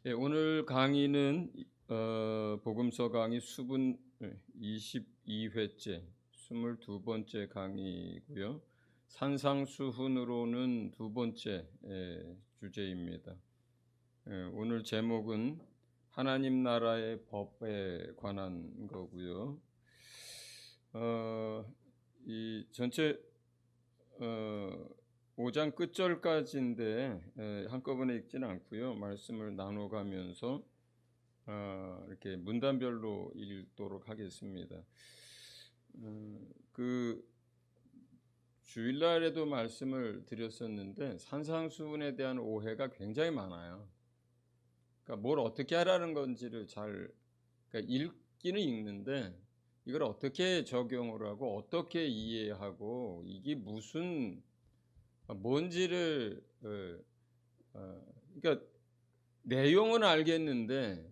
예, 오늘 강의는 복음서 강의 수분 22회째 22번째 강의고요. 산상수훈으로는 두 번째 주제입니다. 오늘 제목은 하나님 나라의 법에 관한 거고요. 이 전체 5장 끝절까지인데 한꺼번에 읽지는 않고요. 말씀을 나눠가면서 이렇게 문단별로 읽도록 하겠습니다. 그 주일날에도 말씀을 드렸었는데 산상수훈에 대한 오해가 굉장히 많아요. 그러니까 뭘 어떻게 하라는 건지를 그러니까 읽기는 읽는데 이걸 어떻게 적용을 하고 어떻게 이해하고 이게 무슨 뭔지를 그러니까 내용은 알겠는데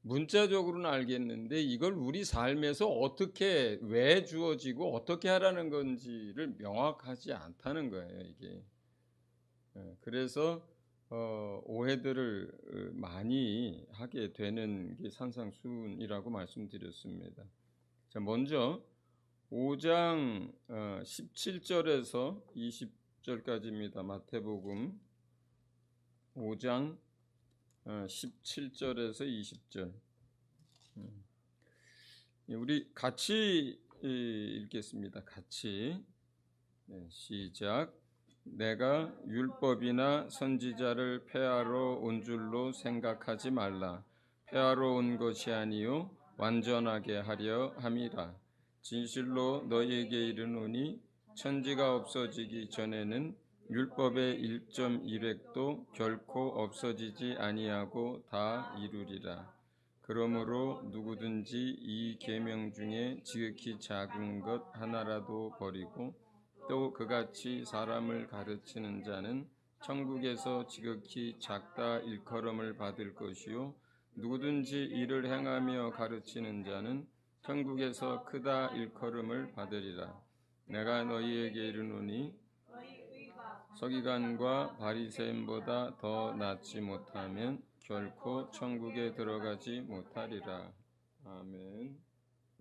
문자적으로는 알겠는데 이걸 우리 삶에서 어떻게 왜 주어지고 어떻게 하라는 건지를 명확하지 않다는 거예요, 이게. 그래서 오해들을 많이 하게 되는 게 산상수훈이라고 말씀드렸습니다. 자, 먼저 5장 17절에서 20절까지입니다. 마태복음 5장 17절에서 20절. 우리 같이 읽겠습니다. 같이. 시작. 내가 율법이나 선지자를 폐하러 온 줄로 생각하지 말라. 폐하러 온 것이 아니요 완전하게 하려 함이라. 진실로 너희에게 이르노니 천지가 없어지기 전에는 율법의 1.1획도 결코 없어지지 아니하고 다 이루리라. 그러므로 누구든지 이 계명 중에 지극히 작은 것 하나라도 버리고 또 그같이 사람을 가르치는 자는 천국에서 지극히 작다 일컬음을 받을 것이요 누구든지 이를 행하며 가르치는 자는 천국에서 크다 일컬음을 받으리라. 내가 너희에게 이르노니 서기관과 바리새인보다 더 낫지 못하면 결코 천국에 들어가지 못하리라. 아멘.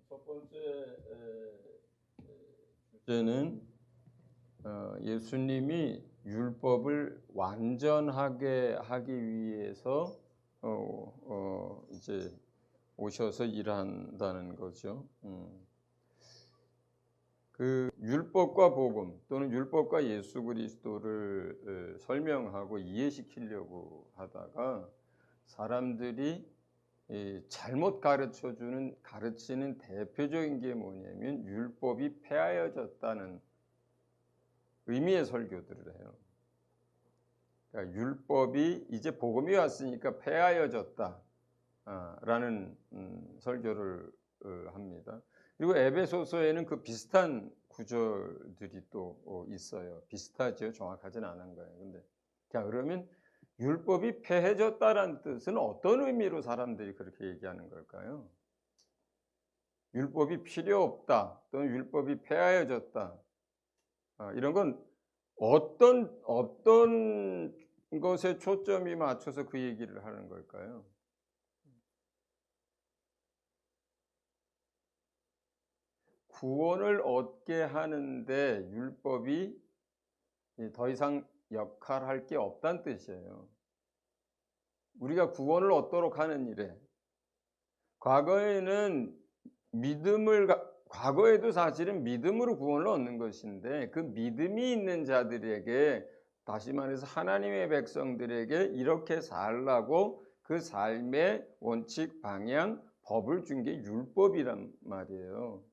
첫 번째 주제는 예수님이 율법을 완전하게 하기 위해서 이제 오셔서 일한다는 거죠. 그 율법과 복음 또는 율법과 예수 그리스도를 설명하고 이해시키려고 하다가 사람들이 잘못 가르치는 대표적인 게 뭐냐면 율법이 폐하여졌다는 의미의 설교들을 해요. 그러니까 율법이 이제 복음이 왔으니까 폐하여졌다라는 설교를 합니다. 그리고 에베소서에는 그 비슷한 구절들이 또 있어요. 비슷하죠. 정확하진 않은 거예요. 근데 자, 그러면 율법이 폐해졌다라는 뜻은 어떤 의미로 사람들이 그렇게 얘기하는 걸까요? 율법이 필요 없다 또는 율법이 폐하여졌다. 이런 건 어떤 것에 초점이 맞춰서 그 얘기를 하는 걸까요? 구원을 얻게 하는데 율법이 더 이상 역할할 게 없다는 뜻이에요. 우리가 구원을 얻도록 하는 일에 과거에도 사실은 믿음으로 구원을 얻는 것인데 그 믿음이 있는 자들에게 다시 말해서 하나님의 백성들에게 이렇게 살라고 그 삶의 원칙, 방향, 법을 준 게 율법이란 말이에요.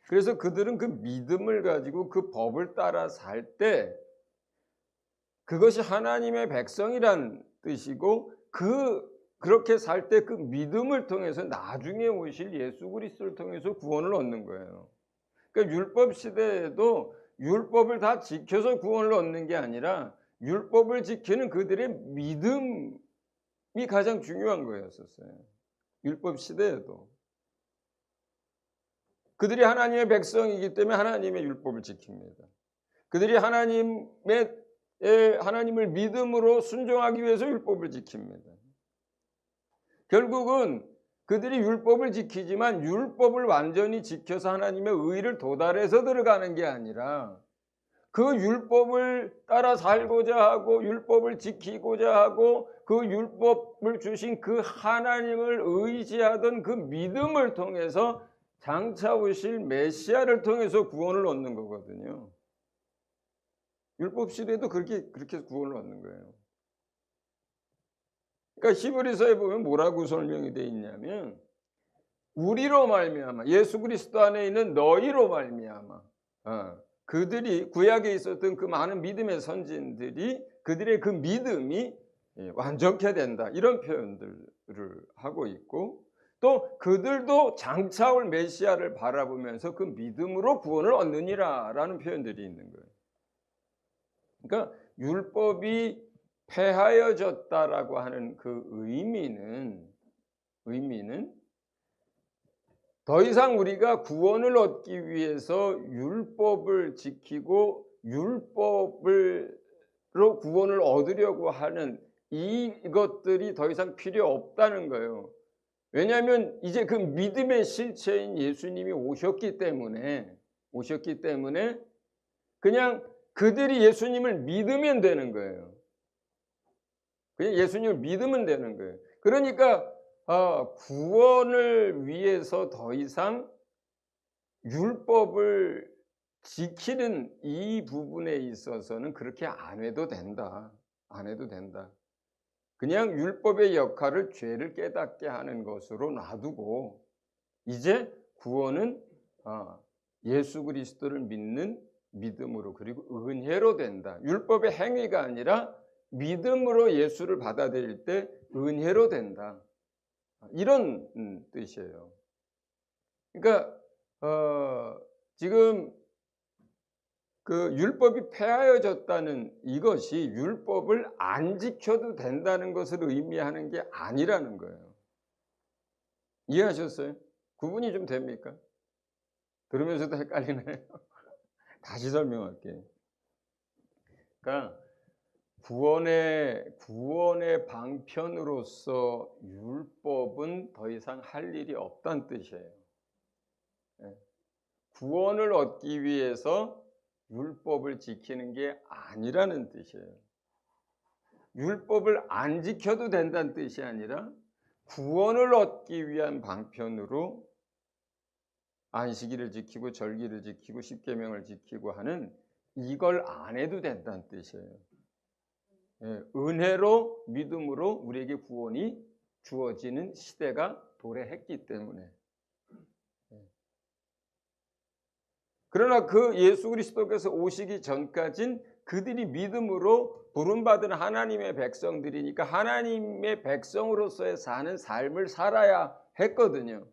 그래서 그들은 그 믿음을 가지고 그 법을 따라 살 때 그것이 하나님의 백성이란 뜻이고 그렇게 살 때 그 믿음을 통해서 나중에 오실 예수 그리스도를 통해서 구원을 얻는 거예요. 그러니까 율법 시대에도 율법을 다 지켜서 구원을 얻는 게 아니라 율법을 지키는 그들의 믿음이 가장 중요한 거였었어요. 율법 시대에도. 그들이 하나님의 백성이기 때문에 하나님의 율법을 지킵니다. 그들이 하나님을 믿음으로 순종하기 위해서 율법을 지킵니다. 결국은 그들이 율법을 지키지만 율법을 완전히 지켜서 하나님의 의를 도달해서 들어가는 게 아니라 그 율법을 따라 살고자 하고 율법을 지키고자 하고 그 율법을 주신 그 하나님을 의지하던 그 믿음을 통해서 장차 오실 메시아를 통해서 구원을 얻는 거거든요. 율법 시대도 그렇게 구원을 얻는 거예요. 그러니까 히브리서에 보면 뭐라고 설명이 되어 있냐면 우리로 말미암아 예수 그리스도 안에 있는 너희로 말미암아 그들이 구약에 있었던 그 많은 믿음의 선진들이 그들의 그 믿음이 완전케 된다 이런 표현들을 하고 있고 또 그들도 장차 올 메시아를 바라보면서 그 믿음으로 구원을 얻느니라라는 표현들이 있는 거예요. 그러니까 율법이 폐하여졌다라고 하는 그 의미는 더 이상 우리가 구원을 얻기 위해서 율법을 지키고 율법으로 구원을 얻으려고 하는 이것들이 더 이상 필요 없다는 거예요. 왜냐하면 이제 그 믿음의 실체인 예수님이 오셨기 때문에 그냥 그들이 예수님을 믿으면 되는 거예요. 그냥 예수님을 믿으면 되는 거예요. 그러니까 구원을 위해서 더 이상 율법을 지키는 이 부분에 있어서는 그렇게 안 해도 된다. 그냥 율법의 역할을 죄를 깨닫게 하는 것으로 놔두고 이제 구원은 예수 그리스도를 믿는 믿음으로 그리고 은혜로 된다. 율법의 행위가 아니라 믿음으로 예수를 받아들일 때 은혜로 된다. 이런 뜻이에요. 그러니까 지금 그 율법이 폐하여졌다는 이것이 율법을 안 지켜도 된다는 것을 의미하는 게 아니라는 거예요. 이해하셨어요? 구분이 좀 됩니까? 들으면서도 헷갈리나요? 다시 설명할게요. 그러니까 구원의 방편으로서 율법은 더 이상 할 일이 없다는 뜻이에요. 구원을 얻기 위해서 율법을 지키는 게 아니라는 뜻이에요. 율법을 안 지켜도 된다는 뜻이 아니라 구원을 얻기 위한 방편으로 안식일을 지키고 절기를 지키고 십계명을 지키고 하는 이걸 안 해도 된다는 뜻이에요. 은혜로 믿음으로 우리에게 구원이 주어지는 시대가 도래했기 때문에. 그러나 그 예수 그리스도께서 오시기 전까진 그들이 믿음으로 부름받은 하나님의 백성들이니까 하나님의 백성으로서의 사는 삶을 살아야 했거든요.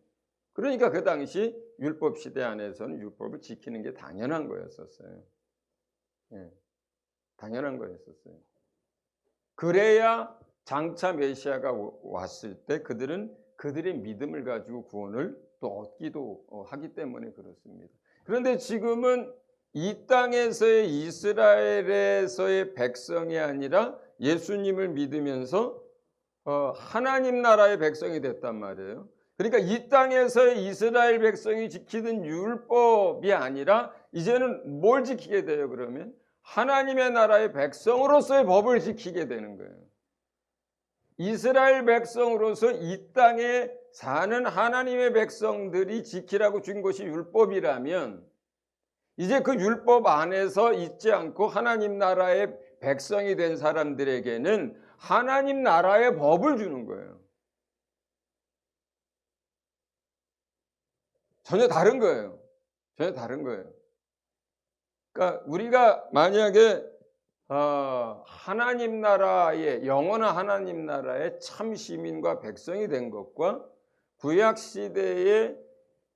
그러니까 그 당시 율법 시대 안에서는 율법을 지키는 게 당연한 거였었어요. 당연한 거였었어요. 그래야 장차 메시아가 왔을 때 그들은 그들의 믿음을 가지고 구원을 또 얻기도 하기 때문에 그렇습니다. 그런데 지금은 이 땅에서의 이스라엘에서의 백성이 아니라 예수님을 믿으면서 하나님 나라의 백성이 됐단 말이에요. 그러니까 이 땅에서의 이스라엘 백성이 지키는 율법이 아니라 이제는 뭘 지키게 돼요? 그러면 하나님의 나라의 백성으로서의 법을 지키게 되는 거예요. 이스라엘 백성으로서 이 땅에 사는 하나님의 백성들이 지키라고 준 것이 율법이라면 이제 그 율법 안에서 있지 않고 하나님 나라의 백성이 된 사람들에게는 하나님 나라의 법을 주는 거예요. 전혀 다른 거예요. 그러니까 우리가 만약에 하나님 나라의 영원한 하나님 나라의 참 시민과 백성이 된 것과 구약 시대에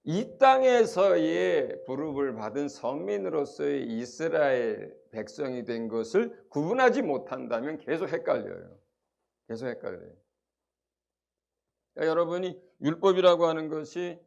이 땅에서의 부름을 받은 선민으로서의 이스라엘 백성이 된 것을 구분하지 못한다면 계속 헷갈려요. 그러니까 여러분이 율법이라고 하는 것이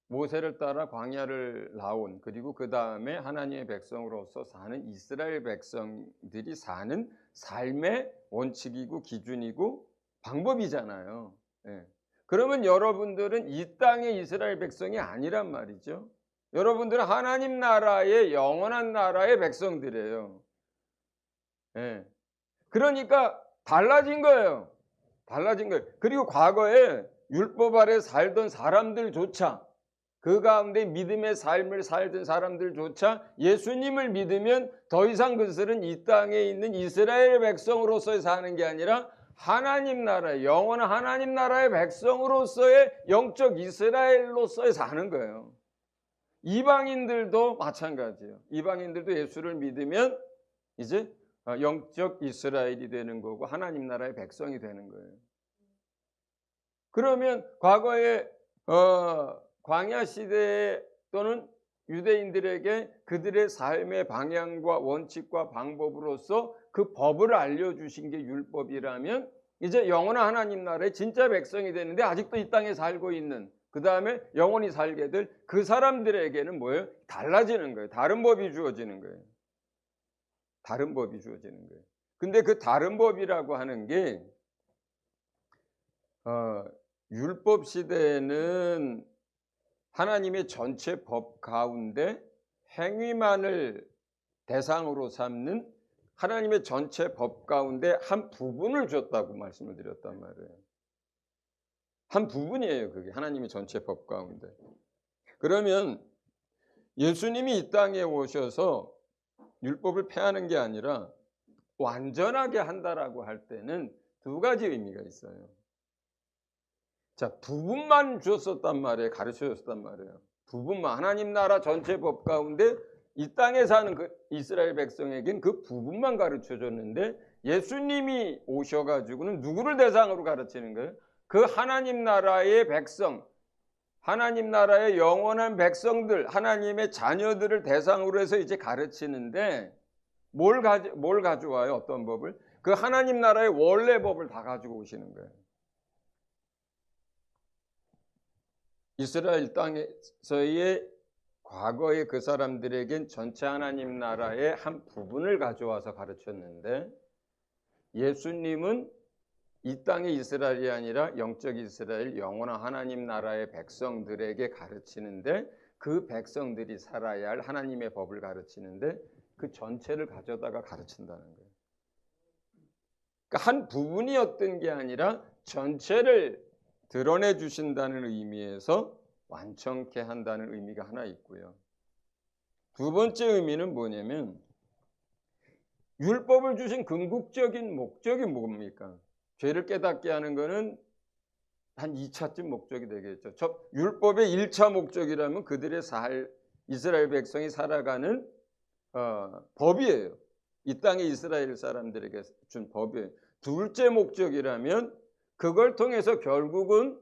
모세를 따라 광야를 나온 그리고 그 다음에 하나님의 백성으로서 사는 이스라엘 백성들이 사는 삶의 원칙이고 기준이고 방법이잖아요. 예. 그러면 여러분들은 이 땅의 이스라엘 백성이 아니란 말이죠. 여러분들은 하나님 나라의 영원한 나라의 백성들이에요. 예. 그러니까 달라진 거예요. 달라진 거예요. 그리고 과거에 율법 아래 살던 사람들조차, 그 가운데 믿음의 삶을 살던 사람들조차 예수님을 믿으면 더 이상 그들은 이 땅에 있는 이스라엘 백성으로서의 사는 게 아니라 하나님 나라의, 영원한 하나님 나라의 백성으로서의 영적 이스라엘로서의 사는 거예요. 이방인들도 마찬가지예요. 이방인들도 예수를 믿으면 이제 영적 이스라엘이 되는 거고 하나님 나라의 백성이 되는 거예요. 그러면 과거에 광야 시대에 또는 유대인들에게 그들의 삶의 방향과 원칙과 방법으로서 그 법을 알려주신 게 율법이라면 이제 영원한 하나님 나라의 진짜 백성이 되는데 아직도 이 땅에 살고 있는, 그 다음에 영원히 살게 될 그 사람들에게는 뭐예요? 달라지는 거예요. 다른 법이 주어지는 거예요. 다른 법이 주어지는 거예요. 근데 그 다른 법이라고 하는 게 율법 시대에는 하나님의 전체 법 가운데 행위만을 대상으로 삼는 하나님의 전체 법 가운데 한 부분을 줬다고 말씀을 드렸단 말이에요. 한 부분이에요. 그게 하나님의 전체 법 가운데. 그러면 예수님이 이 땅에 오셔서 율법을 폐하는 게 아니라 완전하게 한다라고 할 때는 두 가지 의미가 있어요. 자, 부분만 줬었단 말이에요. 가르쳐 줬단 말이에요. 부분만. 하나님 나라 전체 법 가운데 이 땅에 사는 그 이스라엘 백성에겐 그 부분만 가르쳐 줬는데 예수님이 오셔가지고는 누구를 대상으로 가르치는 거예요? 그 하나님 나라의 백성, 하나님 나라의 영원한 백성들, 하나님의 자녀들을 대상으로 해서 이제 가르치는데 뭘 가져와요? 어떤 법을? 그 하나님 나라의 원래 법을 다 가지고 오시는 거예요. 이스라엘 땅에서의 과거의 그 사람들에겐 전체 하나님 나라의 한 부분을 가져와서 가르쳤는데 예수님은 이 땅의 이스라엘이 아니라 영적 이스라엘, 영원한 하나님 나라의 백성들에게 가르치는데 그 백성들이 살아야 할 하나님의 법을 가르치는데 그 전체를 가져다가 가르친다는 거예요. 그러니까 한 부분이었던 게 아니라 전체를 드러내 주신다는 의미에서 완전케 한다는 의미가 하나 있고요. 두 번째 의미는 뭐냐면 율법을 주신 궁극적인 목적이 뭡니까? 죄를 깨닫게 하는 것은 한 2차쯤 목적이 되겠죠. 율법의 1차 목적이라면 그들의 이스라엘 백성이 살아가는 법이에요. 이 땅의 이스라엘 사람들에게 준 법이에요. 둘째 목적이라면 그걸 통해서 결국은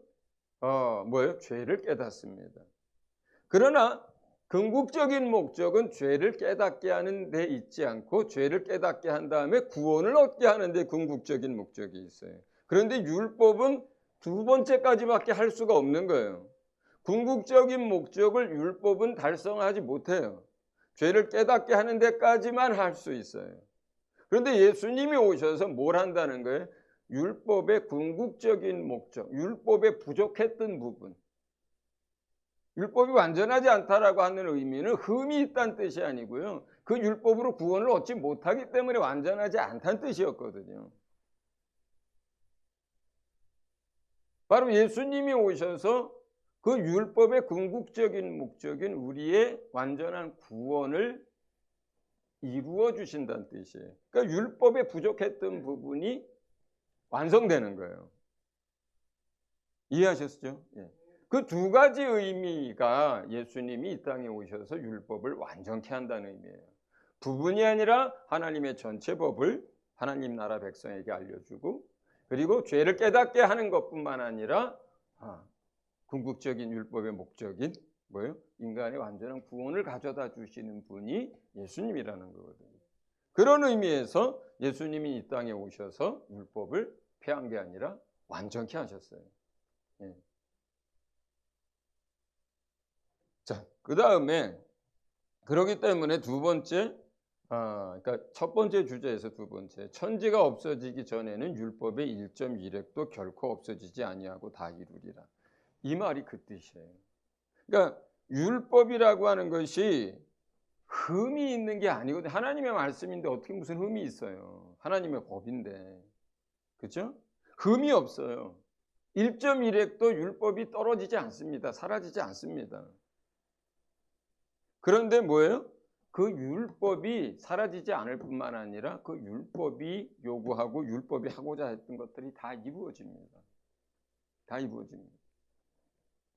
뭐예요? 죄를 깨닫습니다. 그러나 궁극적인 목적은 죄를 깨닫게 하는 데 있지 않고 죄를 깨닫게 한 다음에 구원을 얻게 하는 데 궁극적인 목적이 있어요. 그런데 율법은 두 번째까지밖에 할 수가 없는 거예요. 궁극적인 목적을 율법은 달성하지 못해요. 죄를 깨닫게 하는 데까지만 할 수 있어요. 그런데 예수님이 오셔서 뭘 한다는 거예요? 율법의 궁극적인 목적, 율법에 부족했던 부분, 율법이 완전하지 않다라고 하는 의미는 흠이 있다는 뜻이 아니고요. 그 율법으로 구원을 얻지 못하기 때문에 완전하지 않다는 뜻이었거든요. 바로 예수님이 오셔서 그 율법의 궁극적인 목적인 우리의 완전한 구원을 이루어 주신다는 뜻이에요. 그러니까 율법에 부족했던 부분이 완성되는 거예요. 이해하셨죠? 예. 그 두 가지 의미가 예수님이 이 땅에 오셔서 율법을 완전케 한다는 의미예요. 부분이 아니라 하나님의 전체 법을 하나님 나라 백성에게 알려주고 그리고 죄를 깨닫게 하는 것뿐만 아니라 궁극적인 율법의 목적인 뭐예요? 인간의 완전한 구원을 가져다 주시는 분이 예수님이라는 거거든요. 그런 의미에서 예수님이 이 땅에 오셔서 율법을 폐한 게 아니라 완전케 하셨어요. 예. 자, 그 다음에 그렇기 때문에 두 번째 그러니까 첫 번째 주제에서 두 번째, 천지가 없어지기 전에는 율법의 1.1획도 결코 없어지지 아니하고 다 이루리라. 이 말이 그 뜻이에요. 그러니까 율법이라고 하는 것이 흠이 있는 게 아니거든요. 하나님의 말씀인데 어떻게 무슨 흠이 있어요? 하나님의 법인데. 그죠? 흠이 없어요. 1.1획도 율법이 떨어지지 않습니다. 사라지지 않습니다. 그런데 뭐예요? 그 율법이 사라지지 않을 뿐만 아니라 그 율법이 요구하고 율법이 하고자 했던 것들이 다 이루어집니다. 다 이루어집니다.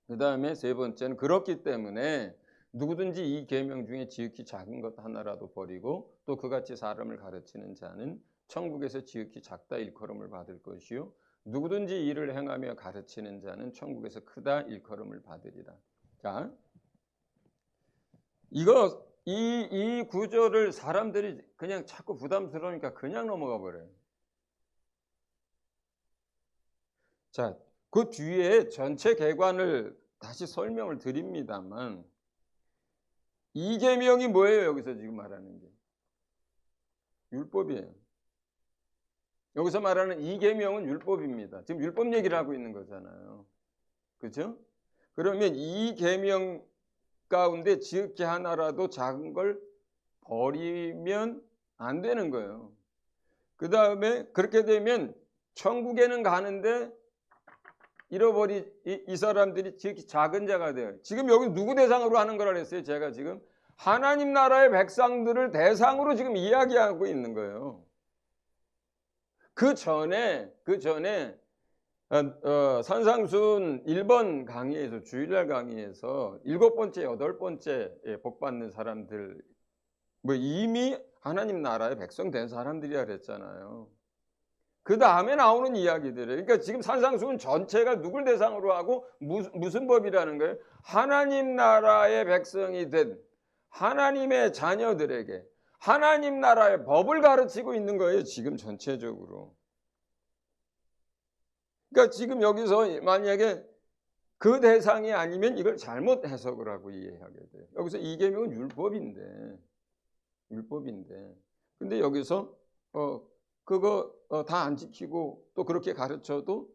그 다음에 세 번째는 그렇기 때문에 누구든지 이 계명 중에 지극히 작은 것 하나라도 버리고 또 그같이 사람을 가르치는 자는 천국에서 지극히 작다 일컬음을 받을 것이요 누구든지 이를 행하며 가르치는 자는 천국에서 크다 일컬음을 받으리라. 자, 이 구절을 사람들이 그냥 자꾸 부담스러우니까 그냥 넘어가 버려요. 자, 그 뒤에 전체 계관을 다시 설명을 드립니다만 이 계명이 뭐예요? 여기서 지금 말하는 게 율법이에요. 여기서 말하는 이 계명은 율법입니다. 지금 율법 얘기를 하고 있는 거잖아요. 그렇죠? 그러면 이 계명 가운데 지극히 하나라도 작은 걸 버리면 안 되는 거예요. 그 다음에 그렇게 되면 천국에는 가는데 잃어버린 이 사람들이 지극히 작은 자가 돼요. 지금 여기 누구 대상으로 하는 거라 그랬어요? 제가 지금 하나님 나라의 백성들을 대상으로 지금 이야기하고 있는 거예요. 그 전에 산상순 1번 강의에서 주일날 강의에서 7번째, 8번째 복 받는 사람들 뭐 이미 하나님 나라의 백성 된 사람들이라 그랬잖아요. 그 다음에 나오는 이야기들이에요. 그러니까 지금 산상순 전체가 누굴 대상으로 하고 무슨 법이라는 거예요? 하나님 나라의 백성이 된 하나님의 자녀들에게 하나님 나라의 법을 가르치고 있는 거예요. 지금 전체적으로. 그러니까 지금 여기서 만약에 그 대상이 아니면 이걸 잘못 해석을 하고 이해하게 돼요. 여기서 이 계명은 율법인데 근데 여기서 그거 다 안 지키고 또 그렇게 가르쳐도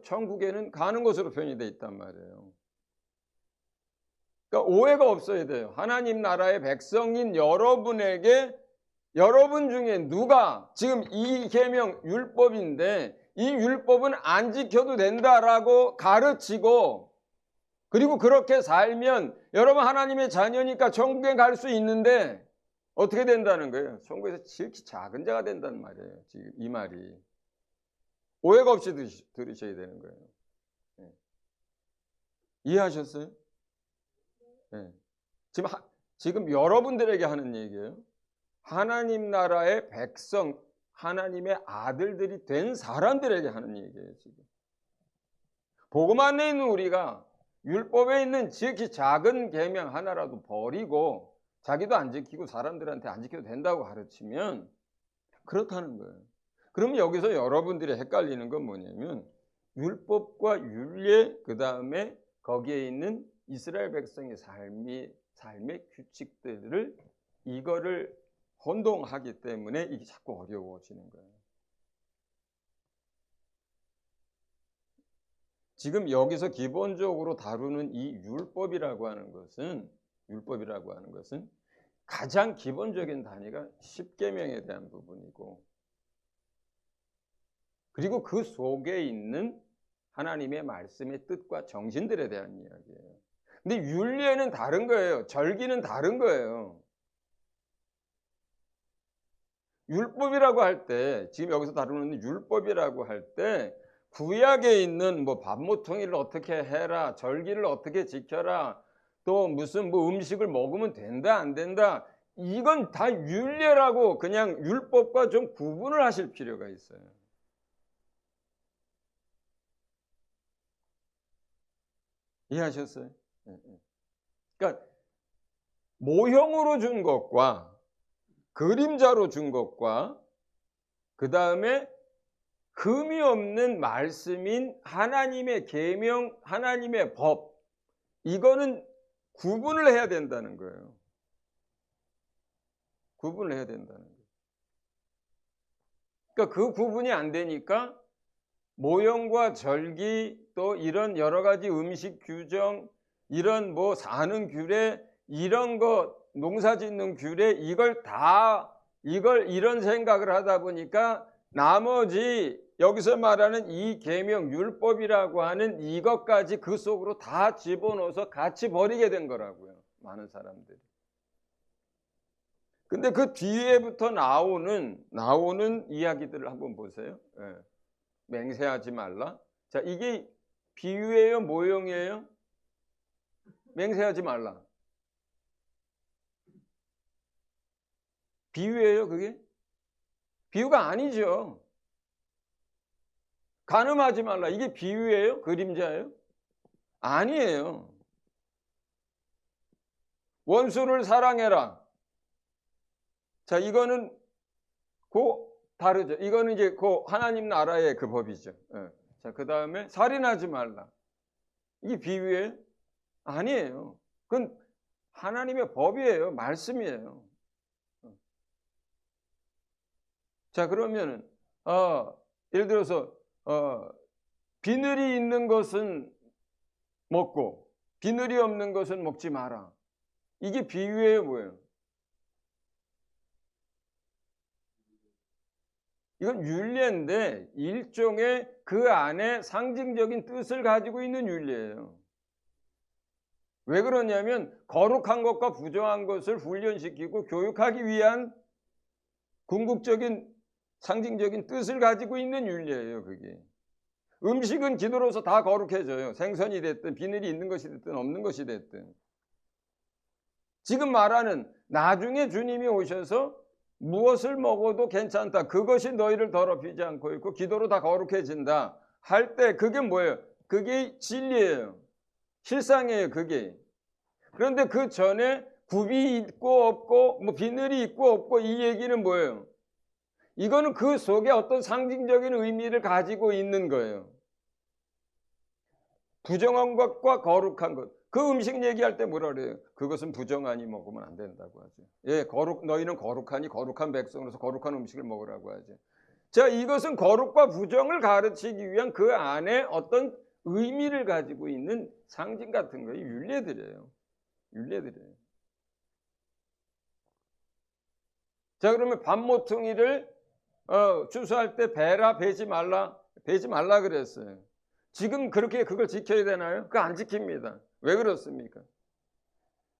천국에는 가는 것으로 표현이 돼 있단 말이에요. 그러니까 오해가 없어야 돼요. 하나님 나라의 백성인 여러분에게 여러분 중에 누가 지금 이 계명 율법인데 이 율법은 안 지켜도 된다라고 가르치고 그리고 그렇게 살면 여러분 하나님의 자녀니까 천국에 갈 수 있는데 어떻게 된다는 거예요? 천국에서 지극히 작은 자가 된다는 말이에요. 지금 이 말이. 오해가 없이 들으셔야 되는 거예요. 네. 이해하셨어요? 네. 지금 여러분들에게 하는 얘기예요. 하나님 나라의 백성, 하나님의 아들들이 된 사람들에게 하는 얘기예요. 지금 복음 안에 있는 우리가 율법에 있는 지극히 작은 계명 하나라도 버리고 자기도 안 지키고 사람들한테 안 지켜도 된다고 가르치면 그렇다는 거예요. 그러면 여기서 여러분들이 헷갈리는 건 뭐냐면 율법과 율례 그 다음에 거기에 있는 이스라엘 백성의 삶의 규칙들을 이거를 혼동하기 때문에 이게 자꾸 어려워지는 거예요. 지금 여기서 기본적으로 다루는 이 율법이라고 하는 것은 가장 기본적인 단위가 십계명에 대한 부분이고 그리고 그 속에 있는 하나님의 말씀의 뜻과 정신들에 대한 이야기예요. 근데 율례는 다른 거예요. 절기는 다른 거예요. 율법이라고 할 때 지금 여기서 다루는 율법이라고 할 때 구약에 있는 뭐 반모통일을 어떻게 해라, 절기를 어떻게 지켜라, 또 무슨 뭐 음식을 먹으면 된다 안 된다 이건 다 율례라고 그냥 율법과 좀 구분을 하실 필요가 있어요. 이해하셨어요? 그러니까 모형으로 준 것과 그림자로 준 것과 그 다음에 흠이 없는 말씀인 하나님의 계명, 하나님의 법 이거는 구분을 해야 된다는 거예요. 구분을 해야 된다는 거예요. 그러니까 그 구분이 안 되니까 모형과 절기 또 이런 여러 가지 음식 규정, 이런 뭐 사는 규례, 이런 거 농사 짓는 규례, 이걸 이런 생각을 하다 보니까 나머지 여기서 말하는 이 계명 율법이라고 하는 이것까지 그 속으로 다 집어넣어서 같이 버리게 된 거라고요. 많은 사람들이. 근데 그 뒤에부터 나오는 이야기들을 한번 보세요. 예. 맹세하지 말라. 자, 이게 비유예요, 모형이에요? 맹세하지 말라. 비유예요, 그게? 비유가 아니죠. 간음하지 말라. 이게 비유예요? 그림자예요? 아니에요. 원수를 사랑해라. 자, 이거는 다르죠. 이거는 이제 하나님 나라의 그 법이죠. 예. 자, 그 다음에 살인하지 말라. 이게 비유예요? 아니에요. 그건 하나님의 법이에요. 말씀이에요. 자, 그러면은 예를 들어서 비늘이 있는 것은 먹고 비늘이 없는 것은 먹지 마라. 이게 비유예요, 뭐예요? 이건 율례인데 일종의 그 안에 상징적인 뜻을 가지고 있는 율례예요. 왜 그러냐면 거룩한 것과 부정한 것을 훈련시키고 교육하기 위한 궁극적인 상징적인 뜻을 가지고 있는 율례예요, 그게. 음식은 기도로서 다 거룩해져요. 생선이 됐든 비늘이 있는 것이 됐든 없는 것이 됐든. 지금 말하는 나중에 주님이 오셔서 무엇을 먹어도 괜찮다. 그것이 너희를 더럽히지 않고 있고 기도로 다 거룩해진다. 할 때 그게 뭐예요? 그게 진리예요. 실상이에요, 그게. 그런데 그 전에 굽이 있고 없고 뭐 비늘이 있고 없고 이 얘기는 뭐예요? 이거는 그 속에 어떤 상징적인 의미를 가지고 있는 거예요. 부정한 것과 거룩한 것. 그 음식 얘기할 때 뭐라 그래요? 그것은 부정하니 먹으면 안 된다고 하죠. 예, 너희는 거룩하니 거룩한 백성으로서 거룩한 음식을 먹으라고 하죠. 자, 이것은 거룩과 부정을 가르치기 위한 그 안에 어떤 의미를 가지고 있는 상징 같은 거예요. 율례들이에요. 율례들이에요. 자, 그러면 밥모퉁이를 추수할 때 베지 말라 그랬어요. 지금 그렇게 그걸 지켜야 되나요? 그거 안 지킵니다. 왜 그렇습니까?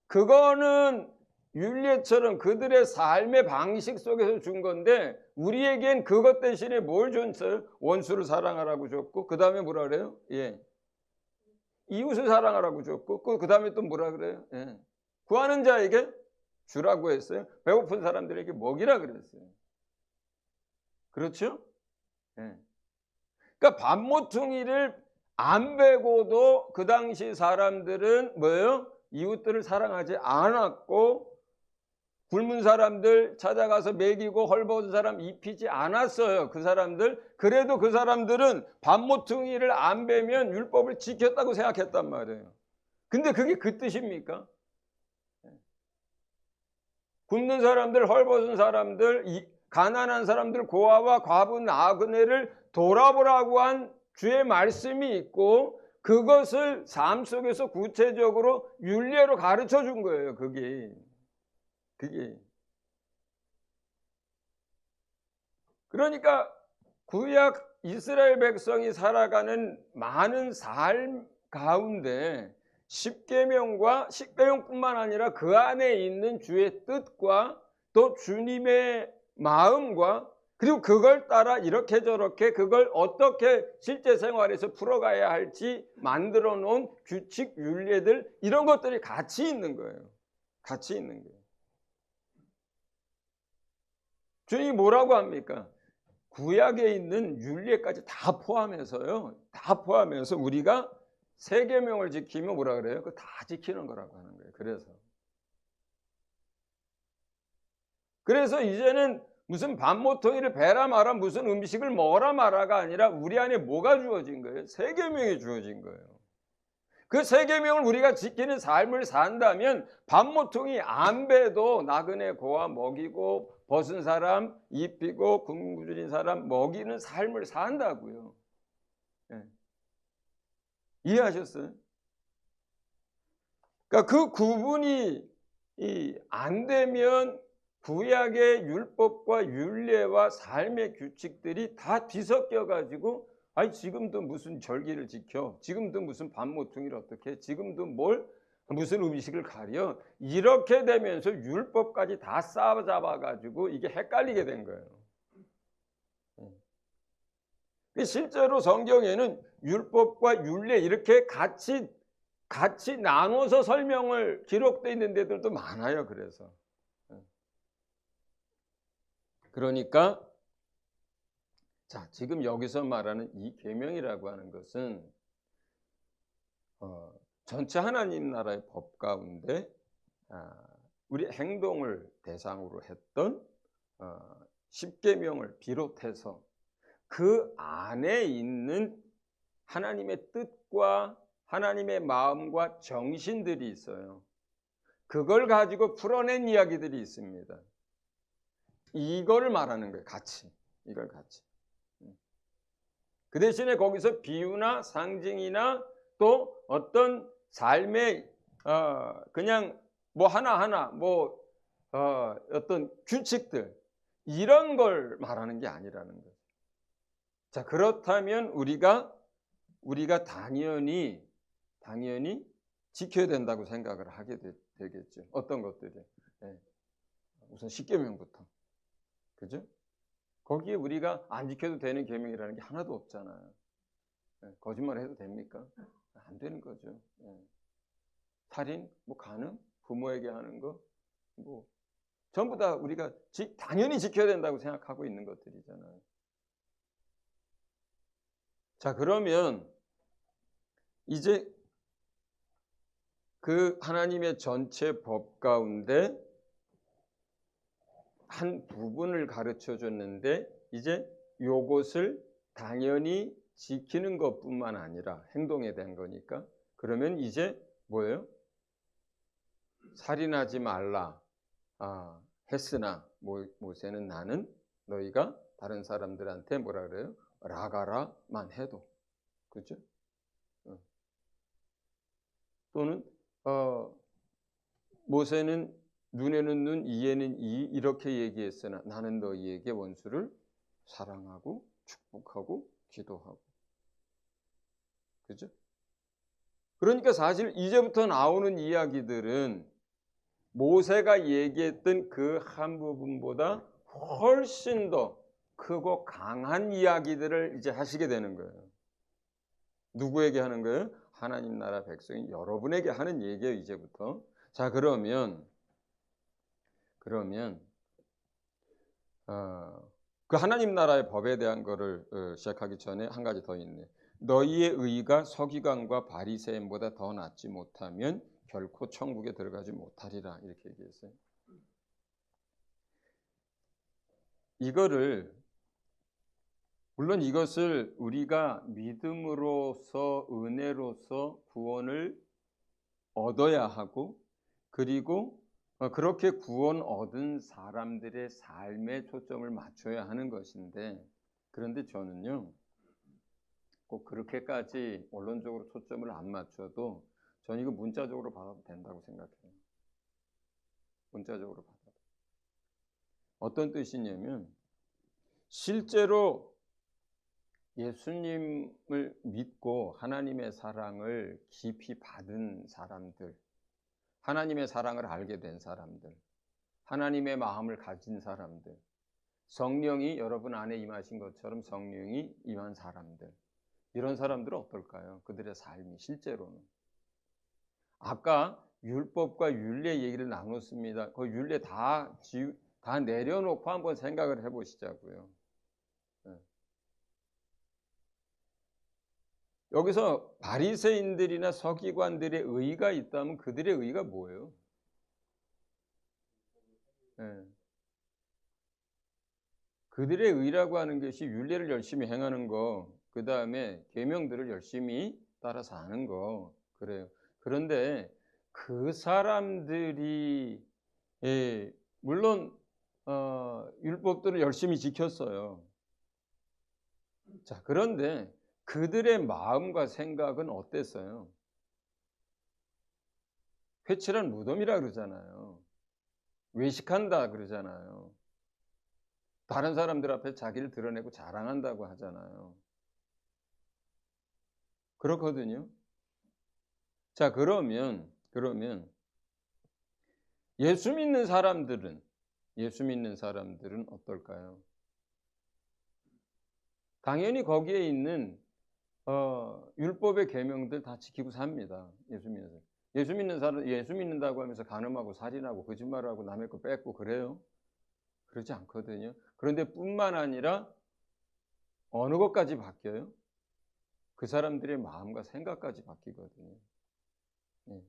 그거는 율례처럼 그들의 삶의 방식 속에서 준 건데 우리에겐 그것 대신에 뭘 줬어요? 원수를 사랑하라고 줬고 그 다음에 뭐라 그래요? 예. 이웃을 사랑하라고 줬고 그 다음에 또 뭐라 그래요? 예. 구하는 자에게 주라고 했어요. 배고픈 사람들에게 먹이라 그랬어요. 그렇죠? 예. 그러니까 밥모퉁이를 안 베고도 그 당시 사람들은 뭐예요? 이웃들을 사랑하지 않았고 굶은 사람들 찾아가서 먹이고 헐벗은 사람 입히지 않았어요. 그 사람들. 그래도 그 사람들은 밥모퉁이를 안 베면 율법을 지켰다고 생각했단 말이에요. 근데 그게 그 뜻입니까? 굶는 사람들, 헐벗은 사람들, 가난한 사람들, 고아와 과부, 나그네를 돌아보라고 한 주의 말씀이 있고 그것을 삶 속에서 구체적으로 율례로 가르쳐 준 거예요. 그게. 그러니까 구약 이스라엘 백성이 살아가는 많은 삶 가운데 십계명과 십계명뿐만 아니라 그 안에 있는 주의 뜻과 또 주님의 마음과 그리고 그걸 따라 이렇게 저렇게 그걸 어떻게 실제 생활에서 풀어가야 할지 만들어 놓은 규칙, 율례들 이런 것들이 같이 있는 거예요. 같이 있는 거예요. 주님이 뭐라고 합니까? 구약에 있는 율례까지 다 포함해서요. 다 포함해서 우리가 세 계명을 지키면 뭐라 그래요? 그거 다 지키는 거라고 하는 거예요. 그래서 이제는 무슨 밥모퉁이를 베라 마라 무슨 음식을 먹어라 마라가 아니라 우리 안에 뭐가 주어진 거예요? 세 계명이 주어진 거예요. 그 세 계명을 우리가 지키는 삶을 산다면 밥모퉁이 안 베도 나그네 고아 먹이고 벗은 사람 입히고 굶주린 사람 먹이는 삶을 산다고요. 예. 이해하셨어요? 그러니까 그 구분이 안 되면 구약의 율법과 율례와 삶의 규칙들이 다 뒤섞여 가지고 아니 지금도 무슨 절기를 지켜, 지금도 무슨 밤모퉁이를 어떻게 해, 지금도 무슨 음식을 가려, 이렇게 되면서 율법까지 다 싸잡아 가지고 이게 헷갈리게 된 거예요. 실제로 성경에는 율법과 율례 이렇게 같이 나눠서 설명을 기록되어 있는 데들도 많아요. 그러니까 자, 지금 여기서 말하는 이 계명이라고 하는 것은 전체 하나님 나라의 법 가운데 우리 행동을 대상으로 했던 10계명을 비롯해서 그 안에 있는 하나님의 뜻과 하나님의 마음과 정신들이 있어요. 그걸 가지고 풀어낸 이야기들이 있습니다. 이거를 말하는 거예요. 이걸 같이. 그 대신에 거기서 비유나 상징이나 또 어떤 삶의 그냥 뭐 하나하나 어떤 규칙들 이런 걸 말하는 게 아니라는 거죠. 자, 그렇다면 우리가 당연히 지켜야 된다고 생각을 하게 되겠죠. 어떤 것들이. 네. 우선 10계명부터. 그죠? 거기에 우리가 안 지켜도 되는 계명이라는 게 하나도 없잖아요. 네. 거짓말 해도 됩니까? 안 되는 거죠. 네. 살인, 간음, 부모에게 하는 거, 전부 다 우리가 당연히 지켜야 된다고 생각하고 있는 것들이잖아요. 자, 그러면 이제 그 하나님의 전체 법 가운데 한 부분을 가르쳐 줬는데 이제 요것을 당연히 지키는 것뿐만 아니라 행동에 대한 거니까 그러면 이제 뭐예요? 살인하지 말라 했으나 모세는 나는 너희가 다른 사람들한테 뭐라 그래요? 라가라만 해도 그죠? 또는 모세는 눈에는 눈, 이에는 이 이렇게 얘기했으나 나는 너희에게 원수를 사랑하고 축복하고 기도하고 그죠? 그러니까 사실 이제부터 나오는 이야기들은 모세가 얘기했던 그 한 부분보다 훨씬 더 크고 강한 이야기들을 이제 하시게 되는 거예요. 누구에게 하는 거예요? 하나님 나라 백성인 여러분에게 하는 얘기예요, 이제부터. 자, 그러면 그 하나님 나라의 법에 대한 거를 시작하기 전에 한 가지 더 있네. 너희의 의가 서기관과 바리새인보다 더 낫지 못하면 결코 천국에 들어가지 못하리라 이렇게 얘기했어요. 물론 이것을 우리가 믿음으로서 은혜로서 구원을 얻어야 하고 그리고 그렇게 구원 얻은 사람들의 삶에 초점을 맞춰야 하는 것인데 그런데 저는요 꼭 그렇게까지 원론적으로 초점을 안 맞춰도 저는 이거 문자적으로 받아도 된다고 생각해요. 문자적으로 받아도. 어떤 뜻이냐면 실제로 예수님을 믿고 하나님의 사랑을 깊이 받은 사람들, 하나님의 사랑을 알게 된 사람들, 하나님의 마음을 가진 사람들, 성령이 여러분 안에 임하신 것처럼 성령이 임한 사람들, 이런 사람들은 어떨까요? 그들의 삶이 실제로는. 아까 율법과 율례 얘기를 나눴습니다. 그 율례 다 내려놓고 한번 생각을 해보시자고요. 여기서 바리새인들이나 서기관들의 의가 있다면 그들의 의가 뭐예요? 그들의 의라고 하는 것이 율례를 열심히 행하는 거, 그 다음에 계명들을 열심히 따라서 하는 거, 그래요. 그런데 그 사람들이 물론 율법들을 열심히 지켰어요. 자, 그런데 그들의 마음과 생각은 어땠어요? 회칠한 무덤이라 그러잖아요. 외식한다 그러잖아요. 다른 사람들 앞에 자기를 드러내고 자랑한다고 하잖아요. 그렇거든요. 자, 그러면 예수 믿는 사람들은 어떨까요? 당연히 거기에 있는 율법의 계명들 다 지키고 삽니다. 예수 믿는다고 하면서 간음하고 살인하고 거짓말하고 남의 거 뺏고 그래요? 그러지 않거든요. 그런데 뿐만 아니라 어느 것까지 바뀌어요? 그 사람들의 마음과 생각까지 바뀌거든요. 예.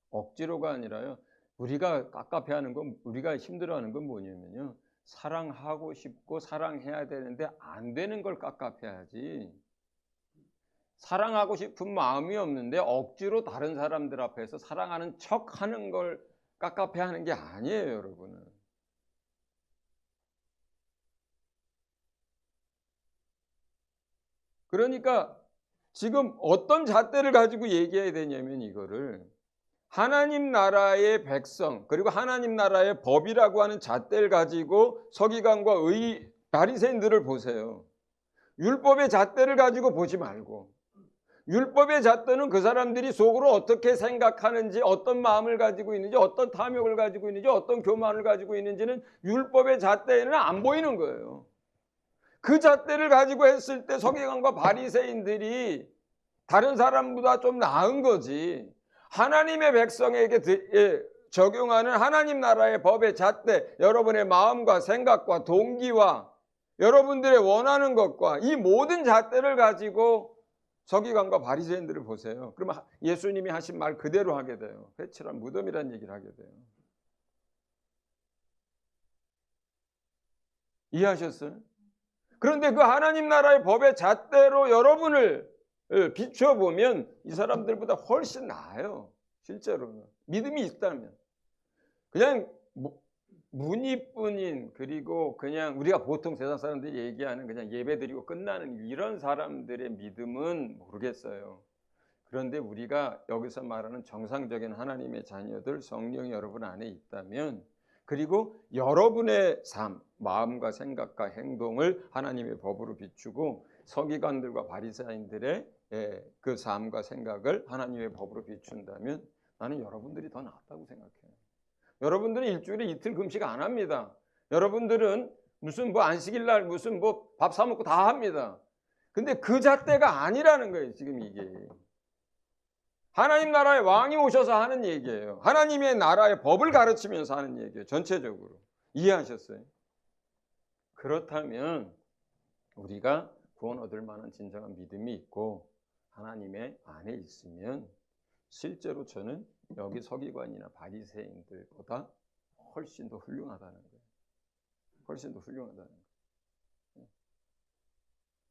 억지로가 아니라요. 우리가 깝깝해하는 건, 우리가 힘들어하는 건 뭐냐면요. 사랑하고 싶고 사랑해야 되는데 안 되는 걸 깝깝해하지. 사랑하고 싶은 마음이 없는데 억지로 다른 사람들 앞에서 사랑하는 척하는 걸 깝깝해하는 게 아니에요, 여러분은. 그러니까 지금 어떤 잣대를 가지고 얘기해야 되냐면 이거를 하나님 나라의 백성 그리고 하나님 나라의 법이라고 하는 잣대를 가지고 서기관과 바리새인들을 보세요. 율법의 잣대를 가지고 보지 말고 율법의 잣대는 그 사람들이 속으로 어떻게 생각하는지 어떤 마음을 가지고 있는지 어떤 탐욕을 가지고 있는지 어떤 교만을 가지고 있는지는 율법의 잣대에는 안 보이는 거예요. 그 잣대를 가지고 했을 때 서기관과 바리새인들이 다른 사람보다 좀 나은 거지. 하나님의 백성에게 적용하는 하나님 나라의 법의 잣대, 여러분의 마음과 생각과 동기와 여러분들의 원하는 것과 이 모든 잣대를 가지고 서기관과 바리새인들을 보세요. 그러면 예수님이 하신 말 그대로 하게 돼요. 회칠한 무덤이라는 얘기를 하게 돼요. 이해하셨어요? 그런데 그 하나님 나라의 법의 잣대로 여러분을 비춰보면 이 사람들보다 훨씬 나아요. 실제로는. 믿음이 있다면. 그냥 무늬뿐인 그리고 그냥 우리가 보통 세상 사람들이 얘기하는 그냥 예배드리고 끝나는 이런 사람들의 믿음은 모르겠어요. 그런데 우리가 여기서 말하는 정상적인 하나님의 자녀들 성령이 여러분 안에 있다면 그리고 여러분의 삶, 마음과 생각과 행동을 하나님의 법으로 비추고 서기관들과 바리새인들의 그 삶과 생각을 하나님의 법으로 비춘다면 나는 여러분들이 더 낫다고 생각해요. 여러분들은 일주일에 이틀 금식 안 합니다. 여러분들은 무슨 뭐 안식일 날 무슨 뭐 밥 사 먹고 다 합니다. 근데 그 잣대가 아니라는 거예요, 지금 이게. 하나님 나라의 왕이 오셔서 하는 얘기예요. 하나님의 나라의 법을 가르치면서 하는 얘기예요. 전체적으로. 이해하셨어요? 그렇다면 우리가 구원 얻을 만한 진정한 믿음이 있고 하나님의 안에 있으면 실제로 저는 여기 서기관이나 바리새인들보다 훨씬 더 훌륭하다는 거예요. 훨씬 더 훌륭하다는 거예요.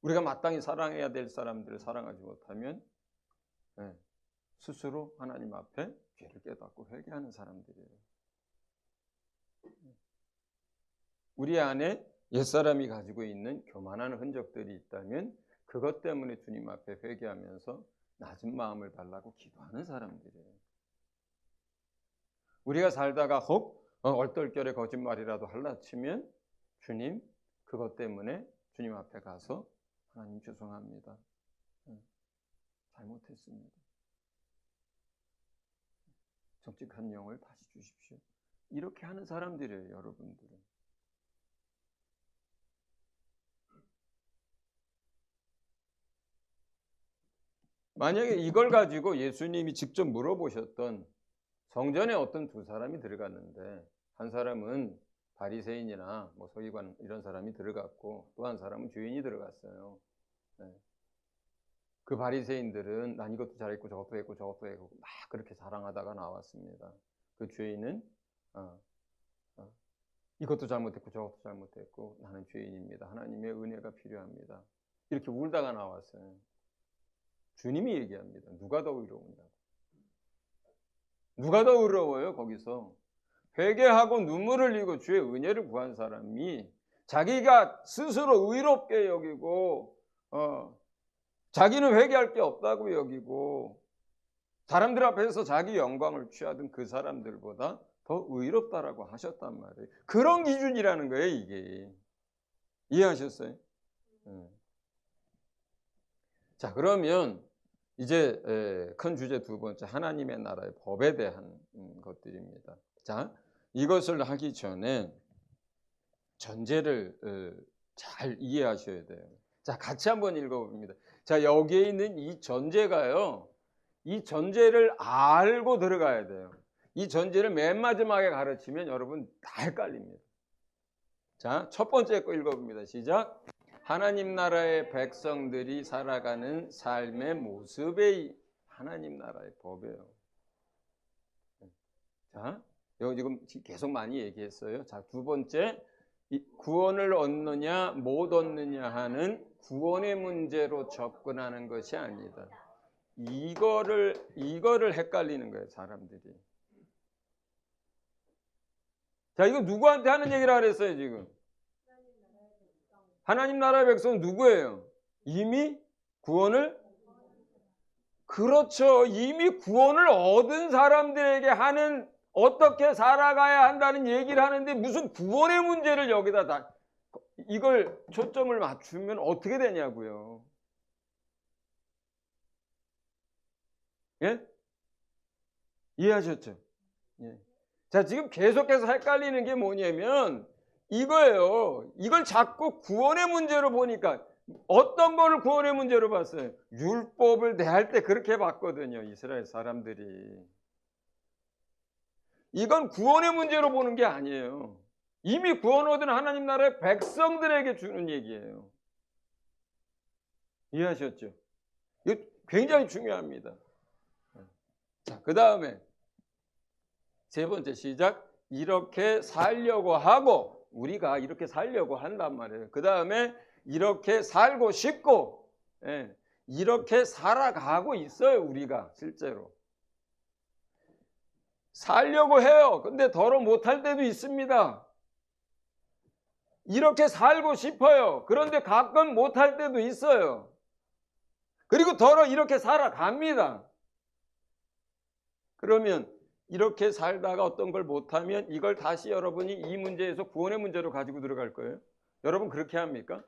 우리가 마땅히 사랑해야 될 사람들을 사랑하지 못하면 스스로 하나님 앞에 죄를 깨닫고 회개하는 사람들이에요. 우리 안에 옛사람이 가지고 있는 교만한 흔적들이 있다면 그것 때문에 주님 앞에 회개하면서 낮은 마음을 달라고 기도하는 사람들이에요. 우리가 살다가 혹 얼떨결에 거짓말이라도 할라 치면 주님 그것 때문에 주님 앞에 가서 하나님 죄송합니다. 잘못했습니다. 정직한 영을 다시 주십시오. 이렇게 하는 사람들이에요, 여러분들은. 만약에 이걸 가지고 예수님이 직접 물어보셨던 성전에 어떤 두 사람이 들어갔는데 한 사람은 바리새인이나 뭐 서기관 이런 사람이 들어갔고 또 한 사람은 죄인이 들어갔어요. 네. 그 바리새인들은 난 이것도 잘했고 저것도 했고 저것도 했고 막 그렇게 자랑하다가 나왔습니다. 그 죄인은 이것도 잘못했고 저것도 잘못했고 나는 죄인입니다. 하나님의 은혜가 필요합니다. 이렇게 울다가 나왔어요. 주님이 얘기합니다. 누가 더 의로우냐고. 누가 더 의로워요? 거기서 회개하고 눈물을 흘리고 주의 은혜를 구한 사람이 자기가 스스로 의롭게 여기고 자기는 회개할 게 없다고 여기고 사람들 앞에서 자기 영광을 취하던 그 사람들보다 더 의롭다라고 하셨단 말이에요. 그런 기준이라는 거예요, 이게. 이해하셨어요? 자, 그러면 이제 큰 주제 두 번째, 하나님의 나라의 법에 대한 것들입니다. 자, 이것을 하기 전에 전제를 잘 이해하셔야 돼요. 자, 같이 한번 읽어봅니다. 자, 여기에 있는 이 전제가요, 이 전제를 알고 들어가야 돼요. 이 전제를 맨 마지막에 가르치면 여러분 다 헷갈립니다. 자, 첫 번째 거 읽어봅니다. 시작. 하나님 나라의 백성들이 살아가는 삶의 모습의 하나님 나라의 법이에요. 자, 여기 지금 계속 많이 얘기했어요. 자, 두 번째, 구원을 얻느냐 못 얻느냐 하는 구원의 문제로 접근하는 것이 아니다. 이거를 헷갈리는 거예요, 사람들이. 자, 이거 누구한테 하는 얘기라 그랬어요, 지금? 하나님 나라의 백성은 누구예요? 이미 구원을? 그렇죠. 이미 구원을 얻은 사람들에게 하는, 어떻게 살아가야 한다는 얘기를 하는데 무슨 구원의 문제를 여기다 이걸 초점을 맞추면 어떻게 되냐고요. 예? 이해하셨죠? 예. 자, 지금 계속해서 헷갈리는 게 뭐냐면 이거예요. 이걸 자꾸 구원의 문제로 보니까 어떤 거를 구원의 문제로 봤어요? 율법을 대할 때 그렇게 봤거든요, 이스라엘 사람들이. 이건 구원의 문제로 보는 게 아니에요. 이미 구원 얻은 하나님 나라의 백성들에게 주는 얘기예요. 이해하셨죠? 이거 굉장히 중요합니다. 자, 그 다음에 세 번째 시작. 이렇게 살려고 하고, 우리가 이렇게 살려고 한단 말이에요. 그 다음에 이렇게 살고 싶고, 이렇게 살아가고 있어요, 우리가 실제로. 살려고 해요. 근데 더러 못할 때도 있습니다. 이렇게 살고 싶어요. 그런데 가끔 못할 때도 있어요. 그리고 더러 이렇게 살아갑니다. 그러면 이렇게 살다가 어떤 걸 못하면 이걸 다시 여러분이 이 문제에서 구원의 문제로 가지고 들어갈 거예요. 여러분 그렇게 합니까?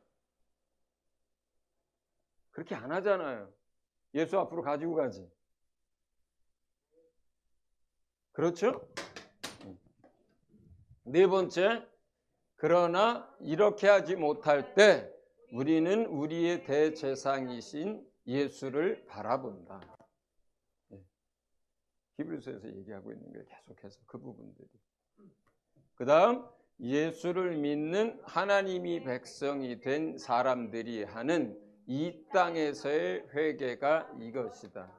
그렇게 안 하잖아요. 예수 앞으로 가지고 가지. 그렇죠? 네 번째, 그러나 이렇게 하지 못할 때 우리는 우리의 대제사장이신 예수를 바라본다. 히브리서에서 얘기하고 있는 거예요. 계속해서 그 부분들이. 그 다음 예수를 믿는 하나님이 백성이 된 사람들이 하는 이 땅에서의 회개가 이것이다.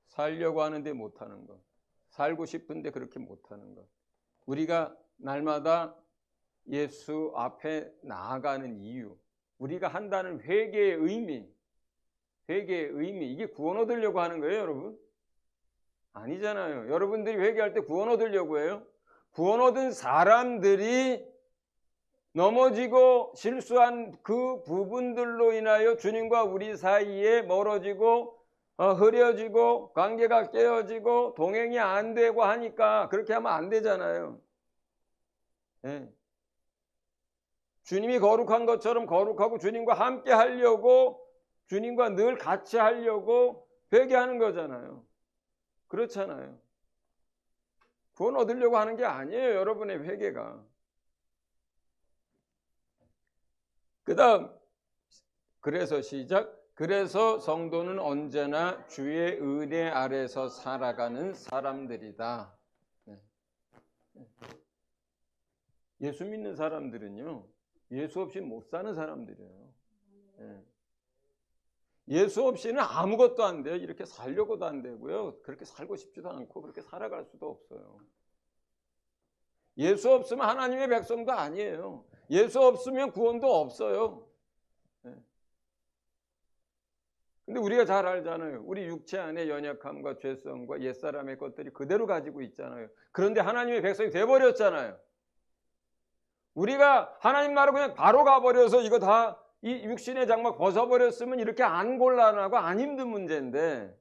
살려고 하는데 못하는 것, 살고 싶은데 그렇게 못하는 것, 우리가 날마다 예수 앞에 나아가는 이유, 우리가 한다는 회개의 의미, 이게 구원 얻으려고 하는 거예요, 여러분? 아니잖아요. 여러분들이 회개할 때 구원 얻으려고 해요? 구원 얻은 사람들이 넘어지고 실수한 그 부분들로 인하여 주님과 우리 사이에 멀어지고 흐려지고 관계가 깨어지고 동행이 안 되고 하니까 그렇게 하면 안 되잖아요. 네. 주님이 거룩한 것처럼 거룩하고 주님과 함께 하려고, 주님과 늘 같이 하려고 회개하는 거잖아요. 그렇잖아요. 구원 얻으려고 하는 게 아니에요, 여러분의 회개가. 그 다음, 그래서 시작. 그래서 성도는 언제나 주의 은혜 아래서 살아가는 사람들이다. 예수 믿는 사람들은요, 예수 없이 못 사는 사람들이에요. 예수 없이는 아무것도 안 돼요. 이렇게 살려고도 안 되고요. 그렇게 살고 싶지도 않고 그렇게 살아갈 수도 없어요. 예수 없으면 하나님의 백성도 아니에요. 예수 없으면 구원도 없어요. 근데 우리가 잘 알잖아요. 우리 육체 안에 연약함과 죄성과 옛사람의 것들이 그대로 가지고 있잖아요. 그런데 하나님의 백성이 돼버렸잖아요. 우리가 하나님 나라 그냥 바로 가버려서 이거 다 이 육신의 장막 벗어버렸으면 이렇게 안 곤란하고 안 힘든 문제인데,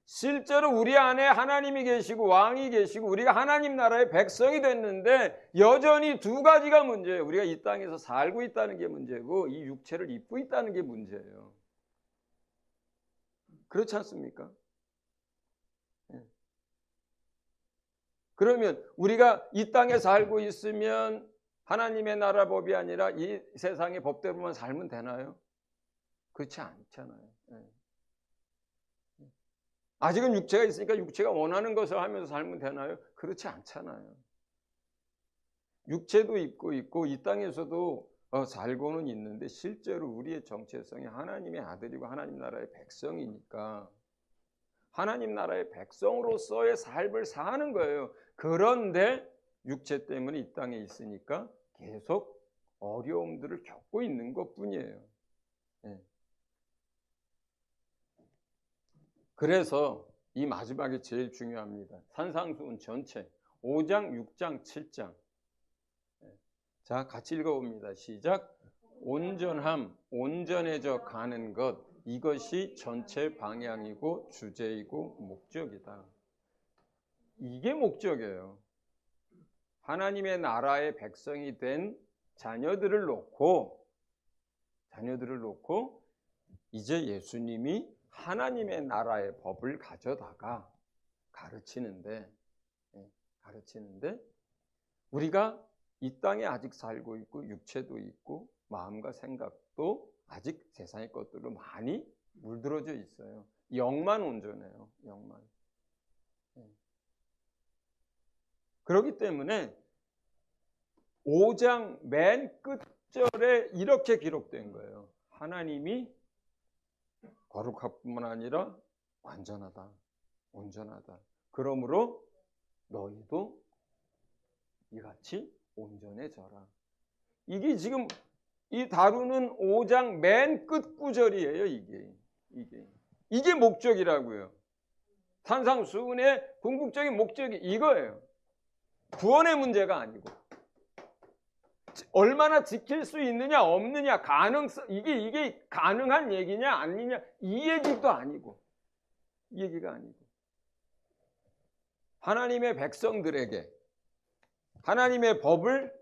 실제로 우리 안에 하나님이 계시고 왕이 계시고 우리가 하나님 나라의 백성이 됐는데 여전히 두 가지가 문제예요. 우리가 이 땅에서 살고 있다는 게 문제고 이 육체를 입고 있다는 게 문제예요. 그렇지 않습니까? 그러면 우리가 이 땅에 살고 있으면 하나님의 나라 법이 아니라 이 세상의 법대로만 살면 되나요? 그렇지 않잖아요. 아직은 육체가 있으니까 육체가 원하는 것을 하면서 살면 되나요? 그렇지 않잖아요. 육체도 입고 있고 이 땅에서도 살고는 있는데 실제로 우리의 정체성이 하나님의 아들이고 하나님 나라의 백성이니까 하나님 나라의 백성으로서의 삶을 사는 거예요. 그런데 육체 때문에 이 땅에 있으니까 계속 어려움들을 겪고 있는 것뿐이에요. 그래서 이 마지막이 제일 중요합니다. 산상수훈 전체 5장, 6장, 7장. 자, 같이 읽어봅니다. 시작. 온전함, 온전해져 가는 것, 이것이 전체 방향이고 주제이고 목적이다. 이게 목적이에요. 하나님의 나라의 백성이 된 자녀들을 놓고 이제 예수님이 하나님의 나라의 법을 가져다가 가르치는데 우리가 이 땅에 아직 살고 있고 육체도 있고 마음과 생각도 아직 세상의 것들로 많이 물들어져 있어요. 영만 온전해요. 영만. 그렇기 때문에 5장 맨 끝절에 이렇게 기록된 거예요. 하나님이 거룩할 뿐만 아니라 완전하다, 온전하다. 그러므로 너희도 이같이 온전해져라. 이게 지금 이 다루는 5장 맨 끝 구절이에요. 이게 목적이라고요. 산상수훈의 궁극적인 목적이 이거예요. 구원의 문제가 아니고 얼마나 지킬 수 있느냐 없느냐 가능성 이게 가능한 얘기냐 아니냐 이 얘기도 아니고 이 얘기가 아니고 하나님의 백성들에게 하나님의 법을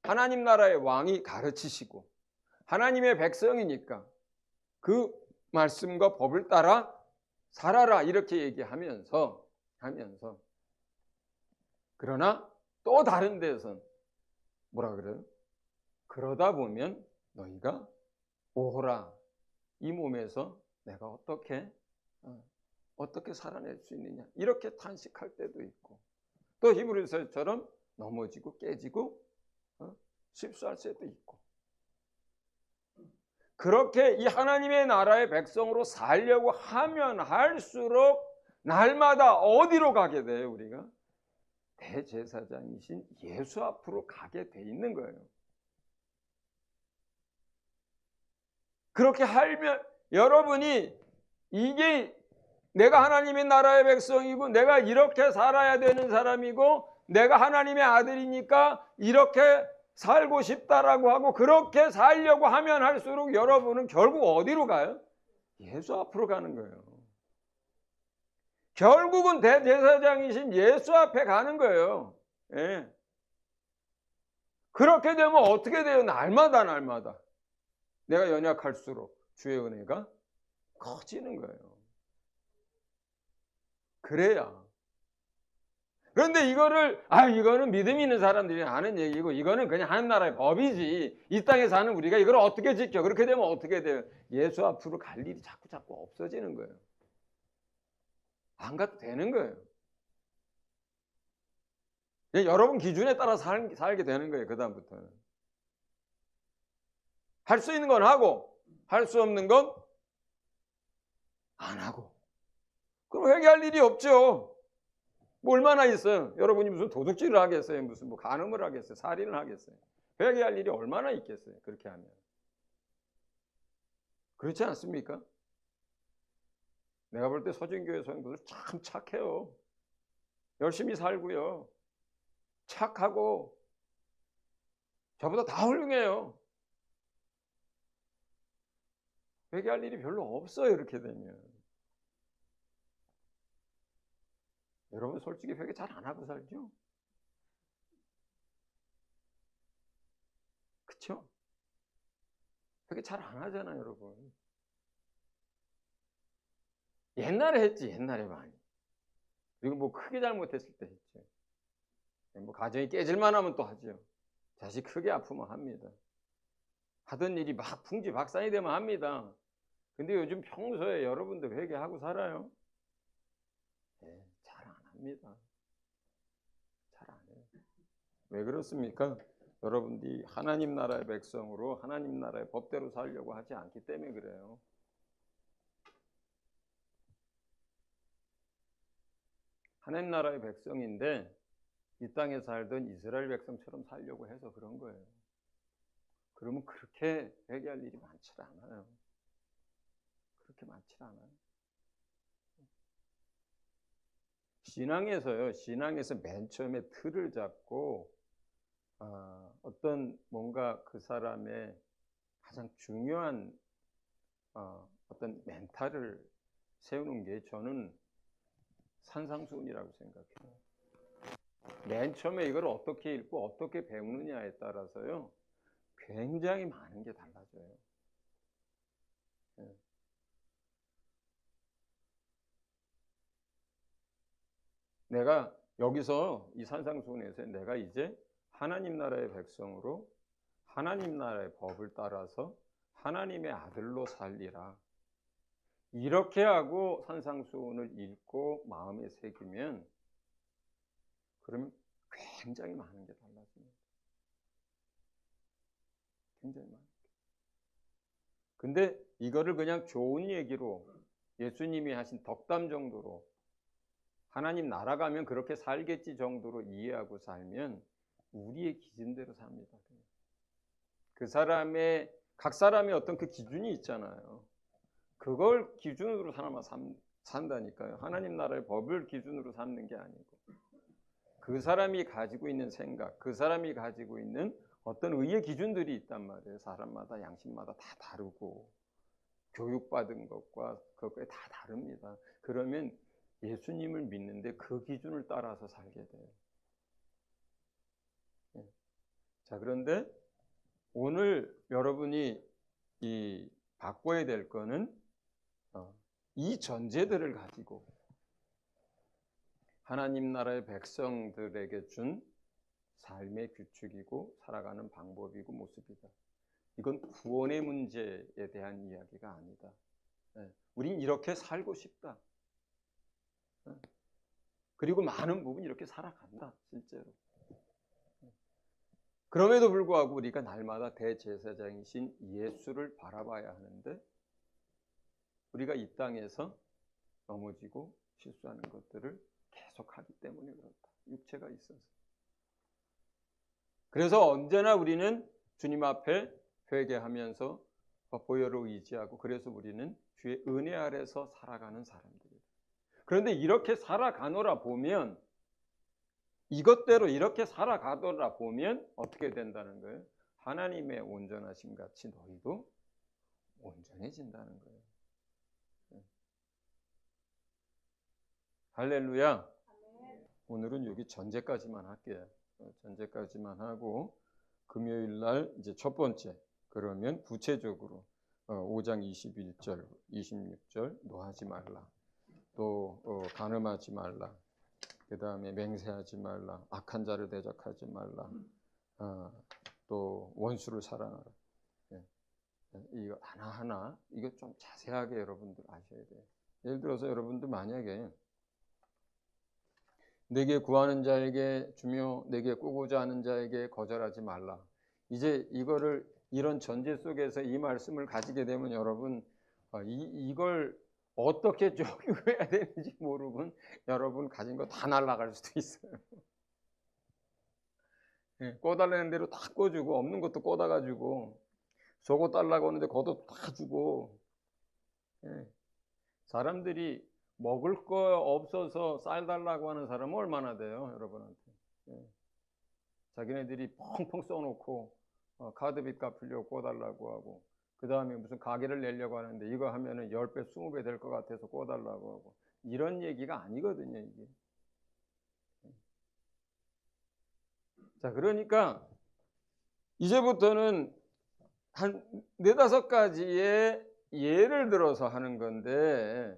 하나님 나라의 왕이 가르치시고 하나님의 백성이니까 그 말씀과 법을 따라 살아라 이렇게 얘기하면서 그러나 또 다른 데선 뭐라 그래요? 그러다 보면 너희가 오호라 이 몸에서 내가 어떻게 살아낼 수 있느냐 이렇게 탄식할 때도 있고 또 히브리서처럼 넘어지고 깨지고 실수할 때도 있고 그렇게 이 하나님의 나라의 백성으로 살려고 하면 할수록 날마다 어디로 가게 돼요? 우리가 대제사장이신 예수 앞으로 가게 돼 있는 거예요. 그렇게 하면 여러분이 이게 내가 하나님의 나라의 백성이고 내가 이렇게 살아야 되는 사람이고 내가 하나님의 아들이니까 이렇게 살고 싶다라고 하고 그렇게 살려고 하면 할수록 여러분은 결국 어디로 가요? 예수 앞으로 가는 거예요. 결국은 대제사장이신 예수 앞에 가는 거예요. 예. 그렇게 되면 어떻게 돼요? 날마다 내가 연약할수록 주의 은혜가 커지는 거예요. 그래야. 그런데 이거는 믿음 있는 사람들이 아는 얘기고 이거는 그냥 하나님 나라의 법이지. 이 땅에 사는 우리가 이걸 어떻게 지켜? 그렇게 되면 어떻게 돼요? 예수 앞으로 갈 일이 자꾸 없어지는 거예요. 안 가도 되는 거예요. 여러분 기준에 따라 살게 되는 거예요. 그 다음부터는. 할 수 있는 건 하고 할 수 없는 건 안 하고. 그럼 회개할 일이 없죠. 뭐 얼마나 있어요? 여러분이 무슨 도둑질을 하겠어요? 무슨 뭐 간음을 하겠어요? 살인을 하겠어요? 회개할 일이 얼마나 있겠어요? 그렇게 하면. 그렇지 않습니까? 내가 볼 때 서진교회 성도들 참 착해요. 열심히 살고요. 착하고 저보다 다 훌륭해요. 회개할 일이 별로 없어요. 이렇게 되면. 여러분 솔직히 회개 잘 안 하고 살죠? 그쵸? 회개 잘 안 하잖아요, 여러분. 옛날에 했지, 옛날에 많이. 그리고 뭐 크게 잘못했을 때 했죠. 뭐 가정이 깨질만 하면 또 하죠. 자식 크게 아프면 합니다. 하던 일이 막 풍지박산이 되면 합니다. 근데 요즘 평소에 여러분들 회개하고 살아요? 네, 잘 안 합니다. 잘 안 해요. 왜 그렇습니까? 여러분들이 하나님 나라의 백성으로 하나님 나라의 법대로 살려고 하지 않기 때문에 그래요. 하나님 나라의 백성인데 이 땅에 살던 이스라엘 백성처럼 살려고 해서 그런 거예요. 그러면 그렇게 회개할 일이 많지 않아요. 그렇게 많지 않아요. 신앙에서 맨 처음에 틀을 잡고 어떤 뭔가 그 사람의 가장 중요한 어떤 멘탈을 세우는 게 저는 산상수훈이라고 생각해요. 맨 처음에 이걸 어떻게 읽고 어떻게 배우느냐에 따라서요 굉장히 많은 게 달라져요. 내가 여기서 이 산상수훈에서 내가 이제 하나님 나라의 백성으로 하나님 나라의 법을 따라서 하나님의 아들로 살리라. 이렇게 하고 산상수훈을 읽고 마음에 새기면 그러면 굉장히 많은 게 달라집니다. 굉장히 많은 게. 근데 이거를 그냥 좋은 얘기로 예수님이 하신 덕담 정도로 하나님 나라 가면 그렇게 살겠지 정도로 이해하고 살면 우리의 기준대로 삽니다. 각 사람의 어떤 그 기준이 있잖아요. 그걸 기준으로 사람아 산다니까요. 하나님 나라의 법을 기준으로 삼는 게 아니고 그 사람이 가지고 있는 생각, 그 사람이 가지고 있는 어떤 의의 기준들이 있단 말이에요. 사람마다 양심마다 다 다르고 교육받은 것과 그것과 다 다릅니다. 그러면 예수님을 믿는데 그 기준을 따라서 살게 돼요. 자, 그런데 오늘 여러분이 바꿔야 될 거는 이 전제들을 가지고 하나님 나라의 백성들에게 준 삶의 규칙이고 살아가는 방법이고 모습이다. 이건 구원의 문제에 대한 이야기가 아니다. 우린 이렇게 살고 싶다. 그리고 많은 부분 이렇게 살아간다. 실제로. 그럼에도 불구하고 우리가 날마다 대제사장이신 예수를 바라봐야 하는데 우리가 이 땅에서 넘어지고 실수하는 것들을 계속하기 때문에 그렇다. 육체가 있어서. 그래서 언제나 우리는 주님 앞에 회개하면서 보혈을 의지하고 그래서 우리는 주의 은혜 아래서 살아가는 사람들이다. 그런데 이렇게 살아가노라 보면 이것대로 이렇게 살아가더라 보면 어떻게 된다는 거예요? 하나님의 온전하심 같이 너희도 온전해진다는 거예요. 할렐루야. 오늘은 여기 전제까지만 할게요. 전제까지만 하고 금요일 날 이제 첫 번째 그러면 구체적으로 5장 21절, 26절 노하지 말라. 또 간음하지 말라. 그 다음에 맹세하지 말라. 악한 자를 대적하지 말라. 또 원수를 사랑하라. 이거 하나하나 이거 좀 자세하게 여러분들 아셔야 돼요. 예를 들어서 여러분들 만약에 내게 구하는 자에게 주며 내게 꾸고자 하는 자에게 거절하지 말라. 이제 이거를 이런 전제 속에서 이 말씀을 가지게 되면 여러분 이걸 어떻게 적용해야 되는지 모르고 여러분 가진 거 다 날아갈 수도 있어요. 꿔달라는 대로 다 꿔주고 없는 것도 꿔다가지고 저거 달라고 하는데 그것도 다 주고 사람들이 먹을 거 없어서 쌀 달라고 하는 사람은 얼마나 돼요, 여러분한테? 예. 자기네들이 펑펑 써놓고 카드빚 갚으려고 꿔달라고 하고, 그 다음에 무슨 가게를 내려고 하는데 이거 하면은 10배, 20배 될 것 같아서 꿔달라고 하고, 이런 얘기가 아니거든요, 이게. 자, 그러니까 이제부터는 한 4-5가지의 예를 들어서 하는 건데,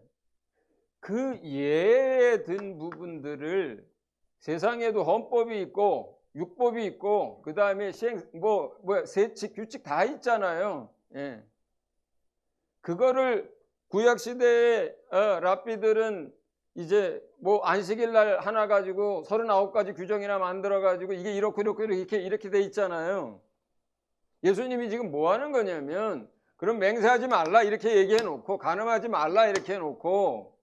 그 예에 든 부분들을 세상에도 헌법이 있고 율법이 있고 그 다음에 세칙 규칙 다 있잖아요. 예. 그거를 구약 시대의 랍비들은 이제 뭐 안식일 날 하나 가지고 39가지 규정이나 만들어 가지고 이게 이렇게 돼 있잖아요. 예수님이 지금 뭐 하는 거냐면, 그럼 맹세하지 말라 이렇게 얘기해 놓고, 간음하지 말라 이렇게 해 놓고,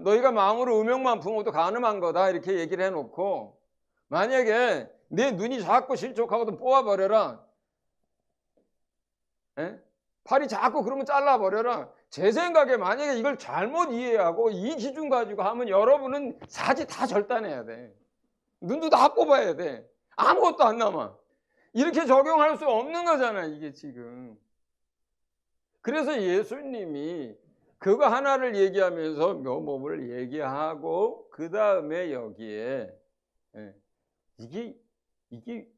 너희가 마음으로 음욕만 품어도 간음한 거다 이렇게 얘기를 해놓고, 만약에 내 눈이 자꾸 실족하거든 뽑아버려라. 팔이 자꾸 그러면 잘라버려라. 제 생각에 만약에 이걸 잘못 이해하고 이 기준 가지고 하면 여러분은 사지 다 절단해야 돼. 눈도 다 뽑아야 돼. 아무것도 안 남아. 이렇게 적용할 수 없는 거잖아, 이게 지금. 그래서 예수님이 그거 하나를 얘기하면서 묘법을 얘기하고 그 다음에 여기에 이게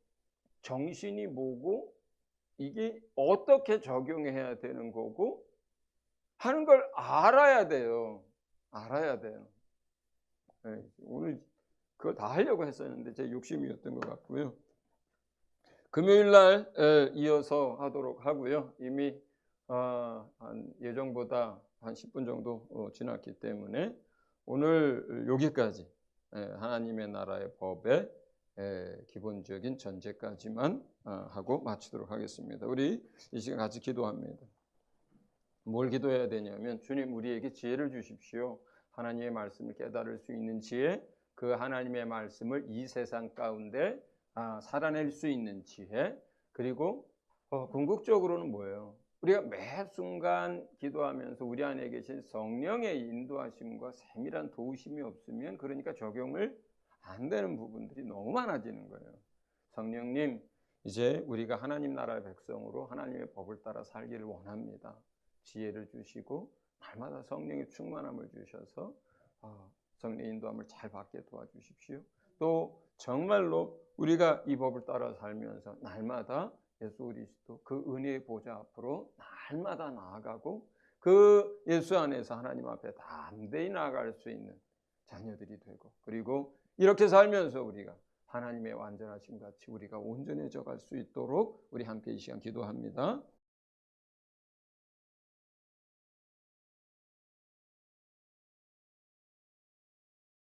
정신이 뭐고 이게 어떻게 적용해야 되는 거고 하는 걸 알아야 돼요. 알아야 돼요. 오늘 그거 다 하려고 했었는데 제 욕심이었던 것 같고요. 금요일 날 이어서 하도록 하고요. 이미 한 예정보다 한 10분 정도 지났기 때문에 오늘 여기까지 하나님의 나라의 법의 기본적인 전제까지만 하고 마치도록 하겠습니다. 우리 이 시간 같이 기도합니다. 뭘 기도해야 되냐면, 주님 우리에게 지혜를 주십시오. 하나님의 말씀을 깨달을 수 있는 지혜, 그 하나님의 말씀을 이 세상 가운데 살아낼 수 있는 지혜, 그리고 궁극적으로는 뭐예요? 우리가 매 순간 기도하면서 우리 안에 계신 성령의 인도하심과 세밀한 도우심이 없으면, 그러니까 적용을 안 되는 부분들이 너무 많아지는 거예요. 성령님, 이제 우리가 하나님 나라의 백성으로 하나님의 법을 따라 살기를 원합니다. 지혜를 주시고 날마다 성령의 충만함을 주셔서 성령의 인도함을 잘 받게 도와주십시오. 또 정말로 우리가 이 법을 따라 살면서 날마다 예수 그리스도 그 은혜의 보좌 앞으로 날마다 나아가고 그 예수 안에서 하나님 앞에 담대히 나아갈 수 있는 자녀들이 되고, 그리고 이렇게 살면서 우리가 하나님의 완전하심 같이 우리가 온전해져 갈 수 있도록 우리 함께 이 시간 기도합니다.